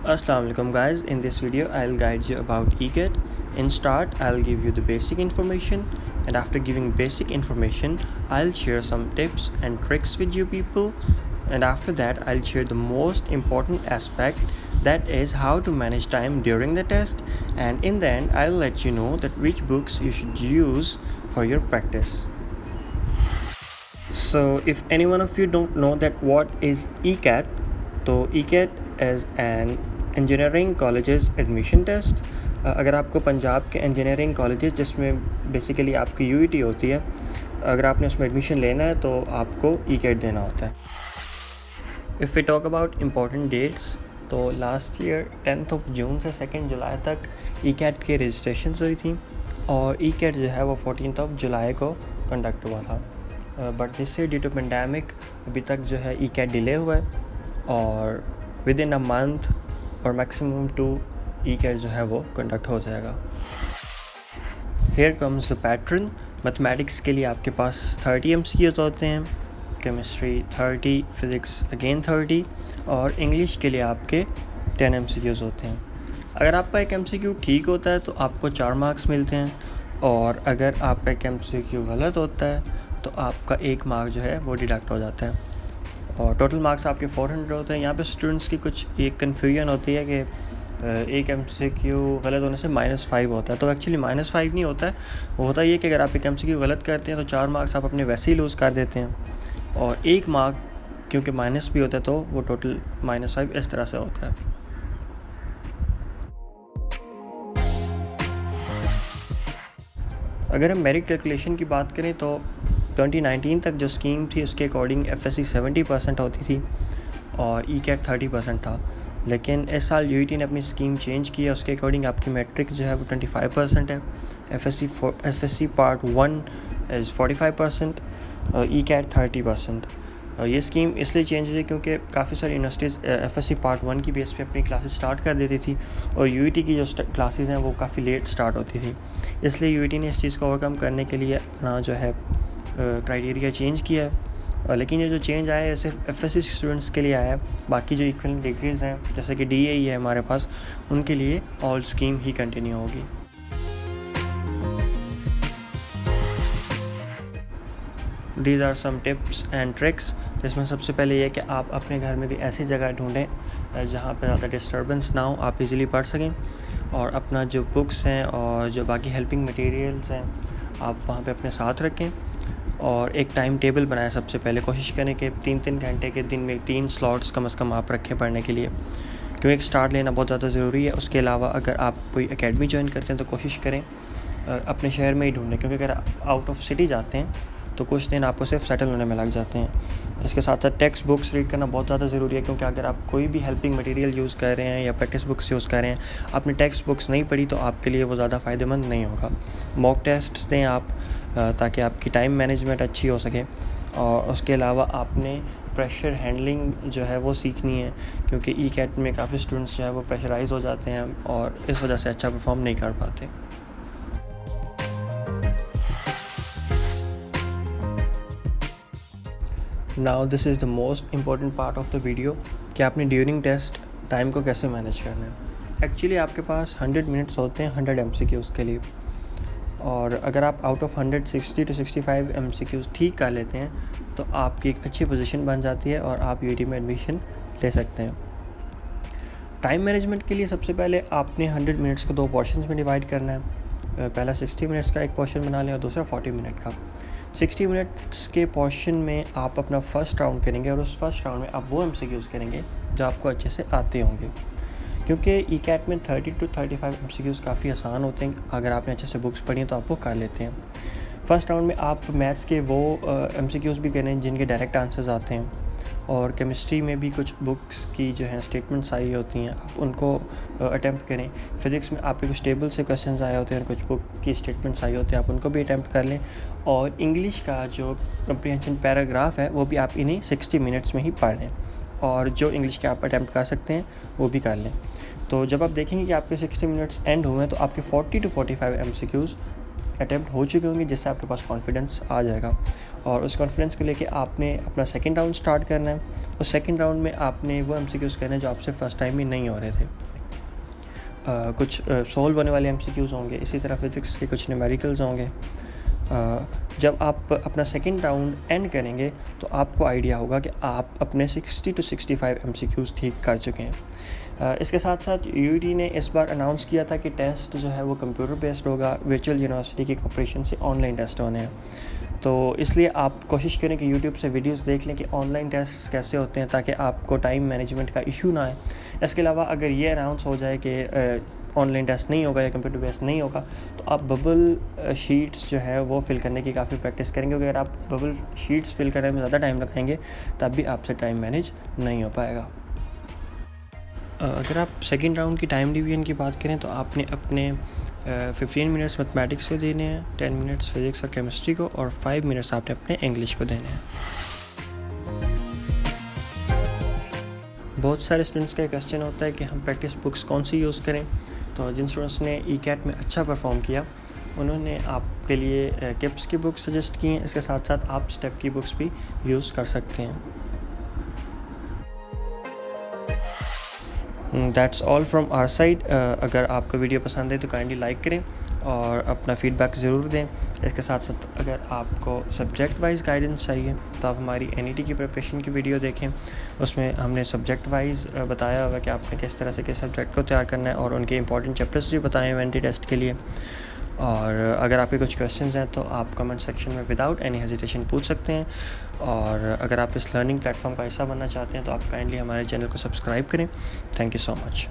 Assalamu alaikum guys. In this video I'll guide you about eGAT. In start I'll give you the basic information, and after giving basic information I'll share some tips and tricks with you people, and after that I'll share the most important aspect, that is how to manage time during the test, and in the end I'll let you know that which books you should use for your practice. So if any one of you don't know that what is ECAT, तो ECAT is an engineering colleges admission test. अगर आपको पंजाब के engineering colleges जिसमें basically आपकी UET होती है, अगर आपने उसमें एडमिशन लेना है तो आपको ईकेट देना होता है। If we talk about important dates, तो लास्ट ईयर 10 जून से 2 जुलाई तक ईकेट की रजिस्ट्रेशन हुई थी, और ईकेट जो है वो 14 जुलाई को कंडक्ट हुआ था। But this year due to pandemic अभी तक जो है ईकेट डिले हुआ है, और विद इन अ मंथ और मैक्सिमम 2 ईकेट जो है वो कंडक्ट हो जाएगा। Here comes the pattern. Mathematics के लिए आपके पास 30 एमसीक्यूज होते हैं, केमिस्ट्री 30, फिज़िक्स अगेन 30, और इंग्लिश के लिए आपके 10 एमसीक्यूज होते हैं। अगर आपका एक एमसीक्यू ठीक होता है तो आपको 4 मार्क्स मिलते हैं, और अगर आपका एक एमसीक्यू गलत होता है तो आपका 1 मार्क जो है वो डिडक्ट हो जाता है, और टोटल मार्क्स आपके 400 होते हैं। यहाँ पे स्टूडेंट्स की कुछ एक कन्फ्यूजन होती है कि एक एमसीक्यू गलत होने से -5 होता है, तो एक्चुअली -5 नहीं होता है। वो होता ये कि अगर आप एक एमसीक्यू गलत करते हैं तो 4 मार्क्स आप अपने वैसे ही लूज़ कर देते हैं, और 1 मार्क क्योंकि माइनस भी होता है तो वो टोटल -5 इस तरह से होता है। अगर हम मेरिट कैलकुलेशन की बात करें तो 2019 तक जो स्कीम थी उसके अकॉर्डिंग एफएससी 70% होती थी और ईकेट 30% था, लेकिन इस साल यूईटी ने अपनी स्कीम चेंज की है। उसके अकॉर्डिंग आपकी मैट्रिक जो है वो 25% है, एफएससी पार्ट 1 इज़ 45%, ईकेट 30%। ये स्कीम इसलिए चेंज हुई क्योंकि काफ़ी सारी यूनिवर्सिटीज़ एफएससी पार्ट 1 की बेस पे अपनी क्लासेस स्टार्ट कर देती थी, और यूईटी की जो क्लासेस हैं वो काफ़ी लेट स्टार्ट होती थी। इसलिए यूईटी ने इस चीज़ को ओवरकम करने के लिए अपना जो है क्राइटेरिया चेंज किया है। लेकिन ये जो चेंज आया है सिर्फ एफएससी स्टूडेंट्स के लिए आया है, बाकी जो इक्विवेलेंट डिग्रीज़ हैं जैसे कि डीएई है हमारे पास, उनके लिए ऑल स्कीम ही कंटिन्यू होगी। These are some tips and tricks, जिसमें सबसे पहले ये कि आप अपने घर में कोई ऐसी जगह ढूंढें जहाँ पर ज़्यादा डिस्टर्बेंस ना हो, आप इजीली पढ़ सकें, और अपना जो बुक्स हैं और जो बाकी हेल्पिंग मटेरियल्स हैं आप वहाँ पे अपने साथ रखें, और एक टाइम टेबल बनाएं। सबसे पहले कोशिश करें कि 3-3 घंटे के दिन में 3 स्लॉट्स कम से कम आप रखें पढ़ने के लिए, क्योंकि एक स्टार्ट लेना बहुत ज़्यादा ज़रूरी है। उसके अलावा अगर आप कोई एकेडमी ज्वाइन करते हैं तो कोशिश करें अपने शहर में ही ढूंढें, क्योंकि अगर आउट ऑफ सिटी जाते हैं तो कुछ दिन आपको सिर्फ सेटल होने में लग जाते हैं। इसके साथ साथ टेक्स्ट बुक्स रीड करना बहुत ज़्यादा ज़रूरी है, क्योंकि अगर आप कोई भी हेल्पिंग मटेरियल यूज़ कर रहे हैं या प्रैक्टिस बुक्स यूज़ कर रहे हैं, आपने टेक्स्ट बुक्स नहीं पढ़ी तो आपके लिए वो ज़्यादा फ़ायदेमंद नहीं होगा। मॉक टेस्ट्स दें आप ताकि आपकी टाइम मैनेजमेंट अच्छी हो सके, और उसके अलावा आपने प्रेशर हैंडलिंग जो है वो सीखनी है, क्योंकि ईकेट में काफ़ी स्टूडेंट्स जो है वो प्रेशराइज हो जाते हैं और इस वजह से अच्छा परफॉर्म नहीं कर पाते। Now this is the most important part of the video कि आपने ड्यूरिंग टेस्ट टाइम को कैसे मैनेज करना है। एक्चुअली आपके पास 100 मिनट्स होते हैं 100 एमसीक्यूज़ के लिए, और अगर आप आउट ऑफ 100 60 to 65 एमसीक्यूज़ ठीक कर लेते हैं तो आपकी एक अच्छी पोजीशन बन जाती है और आप यूईटी में एडमिशन ले सकते हैं। टाइम मैनेजमेंट के लिए सबसे पहले आपने 100 मिनट्स को 2 पोर्शंस में डिवाइड करना है। पहला 60 मिनट्स का एक पोर्शन बना लें और दूसरा 40 मिनट का। 60 मिनट्स के पोर्शन में आप अपना फर्स्ट राउंड करेंगे, और उस फर्स्ट राउंड में आप वो एमसीक्यूज़ करेंगे जो आपको अच्छे से आते होंगे, क्योंकि ईकेट में 30 to 35 एमसीक्यूज़ काफ़ी आसान होते हैं। अगर आपने अच्छे से बुक्स पढ़ी तो आप वो कर लेते हैं। फर्स्ट राउंड में आप मैथ्स के वो एमसीक्यूज़ भी करें जिनके डायरेक्ट आंसर्स आते हैं, और केमिस्ट्री में भी कुछ बुक्स की जो है स्टेटमेंट्स आई होती हैं, आप उनको अटैम्प्ट करें। फिज़िक्स में आपके कुछ टेबल से क्वेश्चंस आए होते हैं, कुछ बुक की स्टेटमेंट्स आई होती हैं, आप उनको भी अटैम्प्ट कर लें। और इंग्लिश का जो कम्प्रीहेंशन पैराग्राफ है वो भी आप इन्हीं 60 मिनट्स में ही पढ़ लें, और जो इंग्लिश के आप अटैम्प्ट कर सकते हैं वो भी कर लें। तो जब आप देखेंगे कि आपके 60 मिनट्स एंड हुए हैं तो आपके 40 to 45 एमसीक्यूज़ अटैम्प्ट हो चुके होंगे, जिससे आपके पास कॉन्फिडेंस आ जाएगा। और उस कॉन्फिडेंस को लेके आपने अपना सेकंड राउंड स्टार्ट करना है। उस सेकंड राउंड में आपने वो MCQs करने जो आपसे फ़र्स्ट टाइम ही नहीं हो रहे थे। कुछ सॉल्व होने वाले MCQs होंगे, इसी तरह फिज़िक्स के कुछ न्यूमेरिकल्स होंगे। जब आप अपना सेकंड राउंड एंड करेंगे तो आपको आइडिया होगा कि आप अपने 60 to 65 MCQs ठीक कर चुके हैं। इसके साथ साथ UET ने इस बार अनाउंस किया था कि टेस्ट जो है वो कंप्यूटर बेस्ड होगा, वर्चुअल यूनिवर्सिटी की कोऑपरेशन से ऑनलाइन टेस्ट होने हैं। तो इसलिए आप कोशिश करें कि यूट्यूब से वीडियोस देख लें कि ऑनलाइन टेस्ट कैसे होते हैं, ताकि आपको टाइम मैनेजमेंट का इशू ना आए। इसके अलावा अगर ये अनाउंस हो जाए कि ऑनलाइन टेस्ट नहीं होगा या कंप्यूटर बेस्ड नहीं होगा, तो आप बबल शीट्स जो है वो फिल करने की काफ़ी प्रैक्टिस करेंगे, क्योंकि अगर आप बबल शीट्स फिल करने में ज़्यादा टाइम लगाएंगे तब भी आपसे टाइम मैनेज नहीं हो पाएगा। अगर आप सेकेंड राउंड की टाइम डिवीजन की बात करें तो आपने अपने 15 मिनट्स मैथमेटिक्स को देने हैं, 10 मिनट्स फिज़िक्स और केमिस्ट्री को, और 5 मिनट्स आपने अपने इंग्लिश को देने हैं। बहुत सारे स्टूडेंट्स का क्वेश्चन होता है कि हम प्रैक्टिस बुक्स कौन सी यूज़ करें। तो जिन स्टूडेंट्स ने ECAT में अच्छा परफॉर्म किया उन्होंने आपके लिए किप्स की बुक्स सजेस्ट की हैं। इसके साथ साथ आप स्टेप की बुक्स भी यूज़ कर सकते हैं। That's all from our side. अगर आपको वीडियो पसंद है तो काइंडली लाइक करें और अपना फ़ीडबैक ज़रूर दें। इसके साथ साथ अगर आपको सब्जेक्ट वाइज गाइडेंस चाहिए तो आप हमारी NET की प्रिपरेशन की वीडियो देखें। उसमें हमने सब्जेक्ट वाइज बताया हुआ कि आपने किस तरह से किस सब्जेक्ट को तैयार करना है, और उनके इंपॉर्टेंट चैप्टर्स भी बताए हैं NT टेस्ट के लिए। और अगर आपके कुछ क्वेश्चंस हैं तो आप कमेंट सेक्शन में विदाउट एनी हेजिटेशन पूछ सकते हैं। और अगर आप इस लर्निंग प्लेटफॉर्म का हिस्सा बनना चाहते हैं तो आप काइंडली हमारे चैनल को सब्सक्राइब करें। Thank you so much.